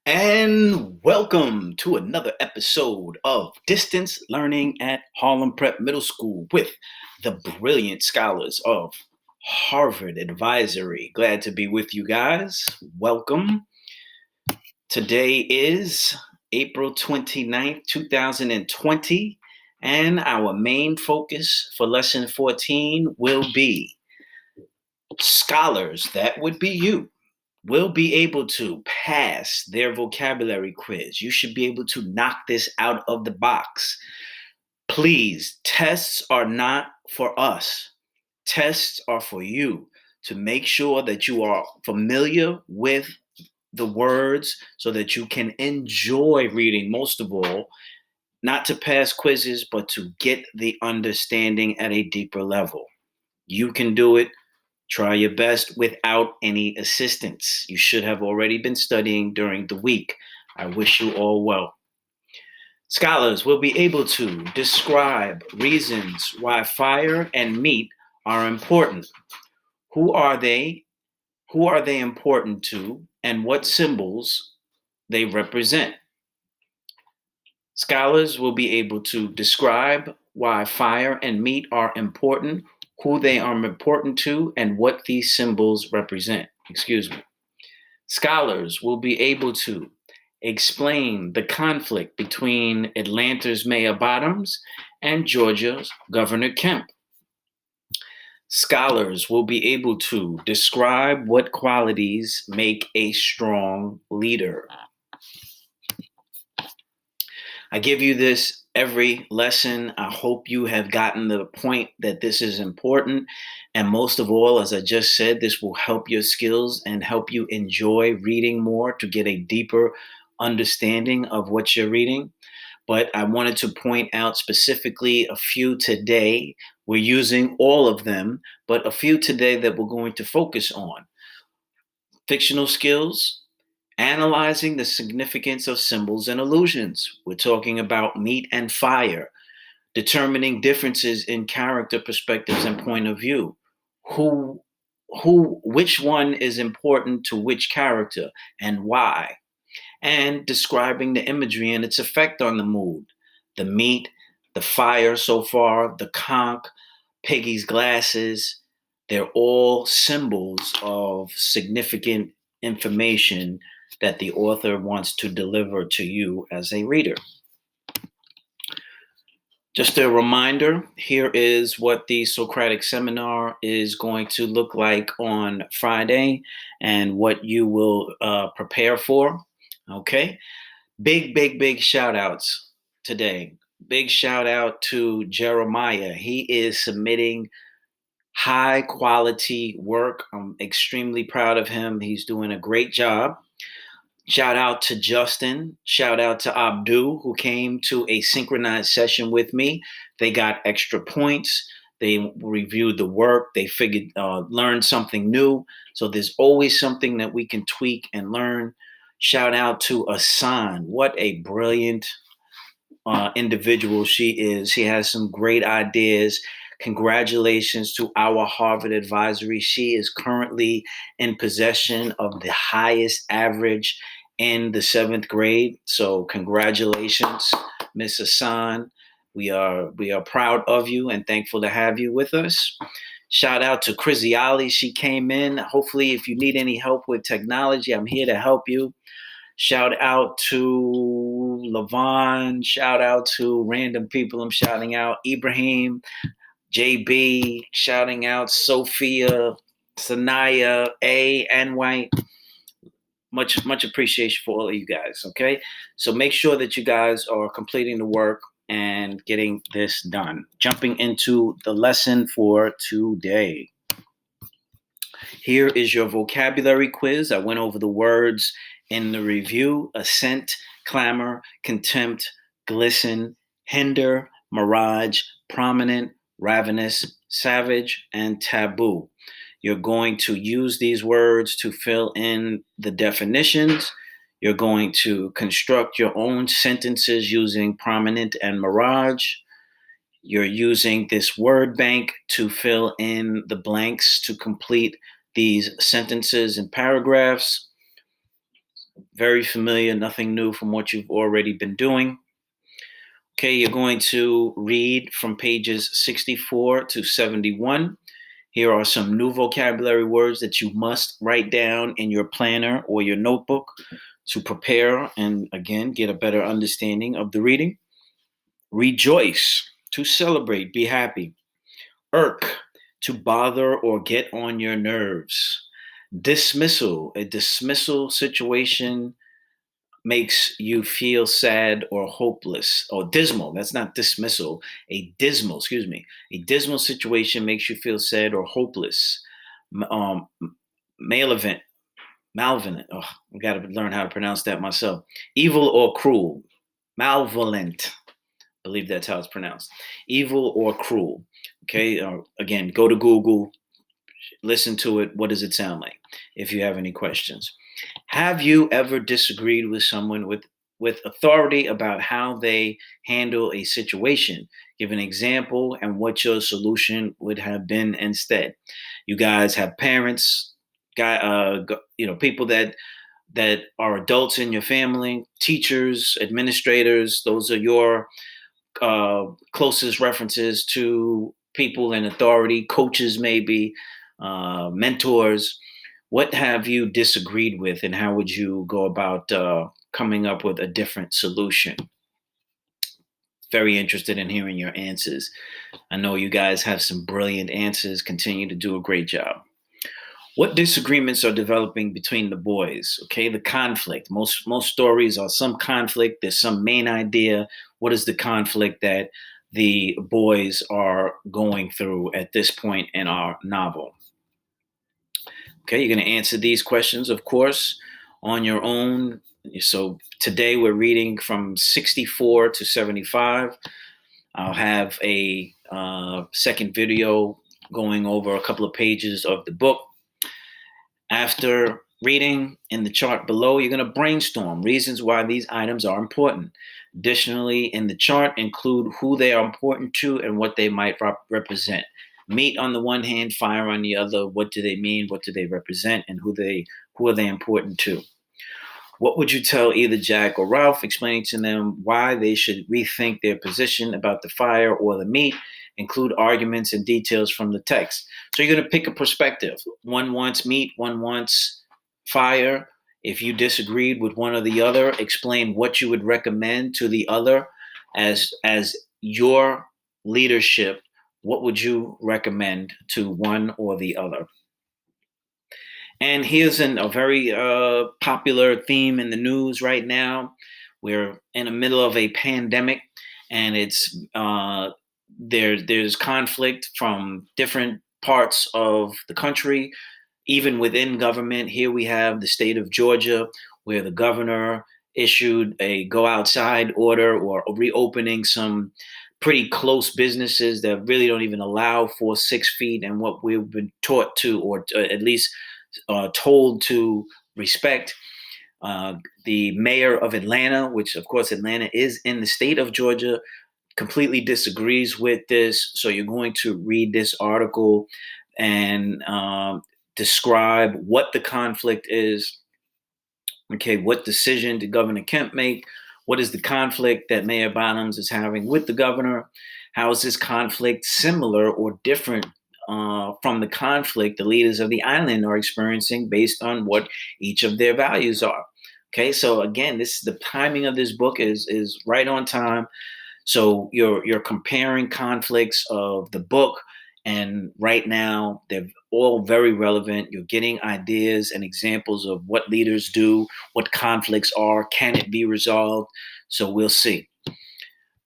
And welcome to another episode of Distance Learning at Harlem Prep Middle School with the brilliant scholars of Harvard Advisory. Glad to be with you guys. Welcome. Today is April 29th, 2020, and our main focus for lesson 14 will be scholars, that would be you, will be able to pass their vocabulary quiz. You should be able to knock this out of the box. Please, tests are not for us. Tests are for you to make sure that you are familiar with the words so that you can enjoy reading, most of all, not to pass quizzes, but to get the understanding at a deeper level. You can do it. Try your best without any assistance. You should have already been studying during the week. I wish you all well. Scholars will be able to describe reasons why fire and meat are important. Who are they? Who are they important to? And what symbols they represent? Scholars will be able to describe why fire and meat are important, who they are important to, and what these symbols represent. Excuse me. Scholars will be able to explain the conflict between Atlanta's Mayor Bottoms and Georgia's Governor Kemp. Scholars will be able to describe what qualities make a strong leader. I give you this every lesson. I hope you have gotten the point that this is important. And most of all, as I just said, this will help your skills and help you enjoy reading more to get a deeper understanding of what you're reading. But I wanted to point out specifically a few today. We're using all of them, but a few today that we're going to focus on. Fictional skills, analyzing the significance of symbols and illusions. We're talking about meat and fire, determining differences in character perspectives and point of view. Who which one is important to which character and why? And describing the imagery and its effect on the mood. The meat, the fire so far, the conch, Peggy's glasses, they're all symbols of significant information that the author wants to deliver to you as a reader. Just a reminder, here is what the Socratic Seminar is going to look like on Friday and what you will prepare for. Okay. Big shout outs today. Big shout out to Jeremiah. He is submitting high quality work. I'm extremely proud of him. He's doing a great job. Shout out to Justin. Shout out to Abdu, who came to a synchronized session with me. They got extra points. They reviewed the work. They learned something new. So there's always something that we can tweak and learn. Shout out to Asan. What a brilliant individual she is. She has some great ideas. Congratulations to our Harvard Advisory. She is currently in possession of the highest average in the 7th grade. So congratulations, Miss Hassan. We are proud of you and thankful to have you with us. Shout out to Chrissy Ali. She came in. Hopefully, if you need any help with technology, I'm here to help you. Shout out to Levon. Shout out to random people I'm shouting out. Ibrahim, JB, shouting out Sophia, Sanaya, A, and White. Much appreciation for all of you guys. Okay, so make sure that you guys are completing the work and getting this done. Jumping into the lesson for today. Here is your vocabulary quiz. I went over the words in the review: assent, clamor, contempt, glisten, hinder, mirage, prominent, ravenous, savage, and taboo. You're going to use these words to fill in the definitions. You're going to construct your own sentences using prominent and mirage. You're using this word bank to fill in the blanks to complete these sentences and paragraphs. very familiar, nothing new from what you've already been doing. Okay, you're going to read from pages 64 to 71. Here are some new vocabulary words that you must write down in your planner or your notebook to prepare and, again, get a better understanding of the reading. Rejoice, to celebrate, be happy. Irk, to bother or get on your nerves. Dismissal, a dismissal situation makes you feel sad or hopeless or dismal. That's not dismissal. A dismal, excuse me. A dismal situation makes you feel sad or hopeless. Malevolent, malevolent. Oh, I got to learn how to pronounce that myself. Evil or cruel. Malevolent. I believe that's how it's pronounced. Evil or cruel. Okay. Again, go to Google, listen to it. What does it sound like? If you have any questions. Have you ever disagreed with someone with authority about how they handle a situation? Give an example and what your solution would have been instead. You guys have parents, people that are adults in your family, teachers, administrators. Those are your closest references to people in authority, coaches, maybe mentors. What have you disagreed with, and how would you go about coming up with a different solution? Very interested in hearing your answers. I know you guys have some brilliant answers. Continue to do a great job. What disagreements are developing between the boys? Okay, the conflict. Most stories are some conflict. There's some main idea. What is the conflict that the boys are going through at this point in our novel? Okay, you're going to answer these questions, of course, on your own. So today we're reading from 64 to 75. I'll have a second video going over a couple of pages of the book. After reading in the chart below, you're going to brainstorm reasons why these items are important. Additionally, in the chart, include who they are important to and what they might represent. Meat on the one hand, fire on the other. What do they mean? What do they represent? And who are they important to? What would you tell either Jack or Ralph, explaining to them why they should rethink their position about the fire or the meat? Include arguments and details from the text. So you're going to pick a perspective. One wants meat, one wants fire. If you disagreed with one or the other, explain what you would recommend to the other as your leadership. What would you recommend to one or the other? And here's a very popular theme in the news right now. We're in the middle of a pandemic, and it's there's conflict from different parts of the country, even within government. Here we have the state of Georgia, where the governor issued a go outside order or reopening some pretty close businesses that really don't even allow for 6 feet and what we've been taught to, or at least told to respect. The mayor of Atlanta, which of course Atlanta is in the state of Georgia, completely disagrees with this. So you're going to read this article and describe what the conflict is. Okay, what decision did Governor Kemp make? What is the conflict that Mayor Bottoms is having with the governor? How is this conflict similar or different from the conflict the leaders of the island are experiencing based on what each of their values are? Okay, so again, the timing of this book is right on time. So you're comparing conflicts of the book, and right now they're all very relevant. You're getting ideas and examples of what leaders do, what conflicts are, can it be resolved? So we'll see.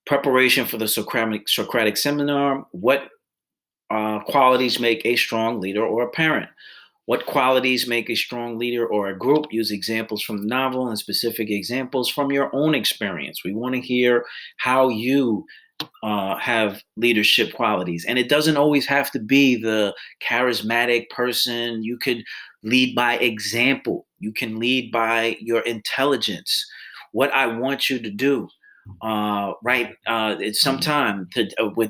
Preparation for the Socratic seminar. What qualities make a strong leader or a parent? What qualities make a strong leader or a group? Use examples from the novel and specific examples from your own experience. We want to hear how you have leadership qualities. And it doesn't always have to be the charismatic person. You could lead by example, you can lead by your intelligence. What I want you to do. It's sometime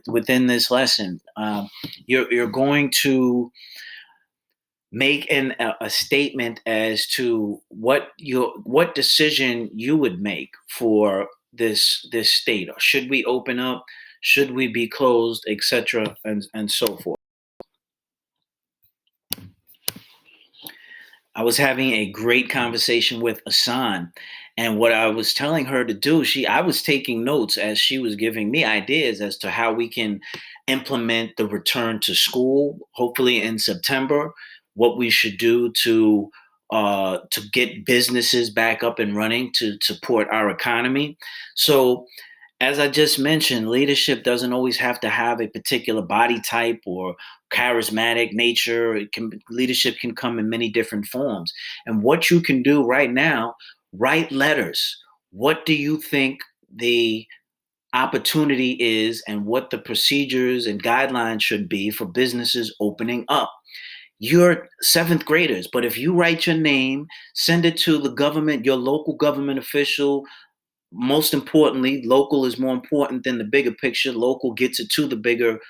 within this lesson. You're going to make a statement as to what decision you would make for this state. Or should we open up? Should we be closed, etc., and so forth. I was having a great conversation with Asan, and what I was telling her to do, I was taking notes as she was giving me ideas as to how we can implement the return to school, hopefully in September, what we should do to get businesses back up and running to support our economy. So as I just mentioned, leadership doesn't always have to have a particular body type or charismatic nature. Leadership can come in many different forms. And what you can do right now, write letters. What do you think the opportunity is and what the procedures and guidelines should be for businesses opening up? You're seventh graders, but if you write your name, send it to the government, your local government official, most importantly, local is more important than the bigger picture. Local gets it to the bigger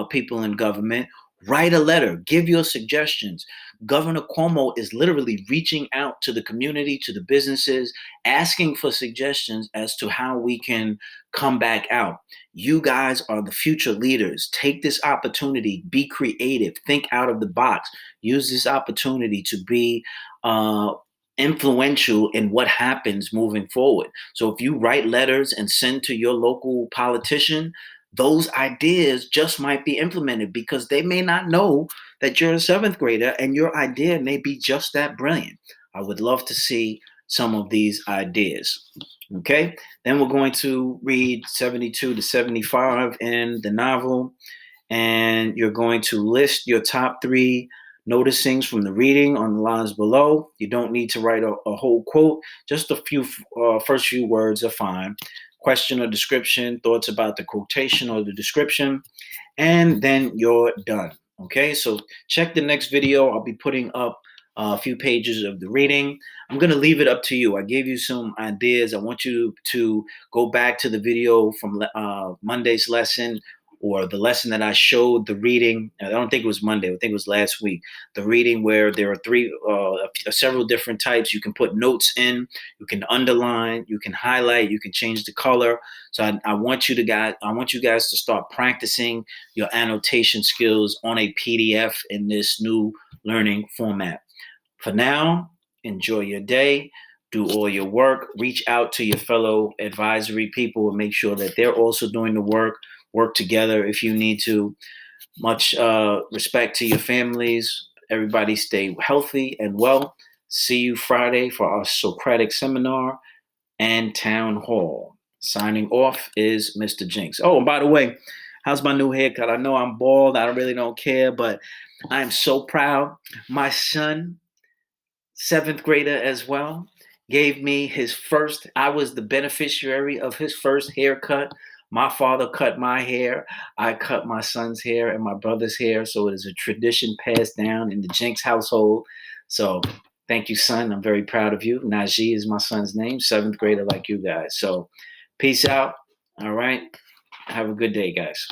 people in government. Write a letter, give your suggestions. Governor Cuomo is literally reaching out to the community, to the businesses, asking for suggestions as to how we can come back out. You guys are the future leaders. Take this opportunity, be creative, think out of the box, use this opportunity to be uh, influential in what happens moving forward. So if you write letters and send to your local politician, those ideas just might be implemented because they may not know that you're a seventh grader and your idea may be just that brilliant. I would love to see some of these ideas. Okay, then we're going to read 72 to 75 in the novel, and you're going to list your top three noticings from the reading on the lines below. You don't need to write a whole quote, just a few first few words are fine. Question or description, thoughts about the quotation or the description, and then you're done. Okay, so check the next video. I'll be putting up a few pages of the reading. I'm going to leave it up to you. I gave you some ideas. I want you to go back to the video from Monday's lesson, or the lesson that I showed the reading. I don't think it was Monday. I think it was last week. The reading where there are several different types. You can put notes in, you can underline, you can highlight, you can change the color. So I want you guys to start practicing your annotation skills on a PDF in this new learning format. For now, enjoy your day. Do all your work. Reach out to your fellow advisory people and make sure that they're also doing the work. Work together if you need to. Much respect to your families. Everybody stay healthy and well. See you Friday for our Socratic seminar and town hall. Signing off is Mr. Jinx. Oh, and by the way, how's my new haircut? I know I'm bald. I really don't care, but I'm so proud. My son, seventh grader as well, gave me his first. I was the beneficiary of his first haircut. My father cut my hair. I cut my son's hair and my brother's hair. So it is a tradition passed down in the Jinx household. So thank you, son. I'm very proud of you. Najee is my son's name, seventh grader like you guys. So peace out. All right. Have a good day, guys.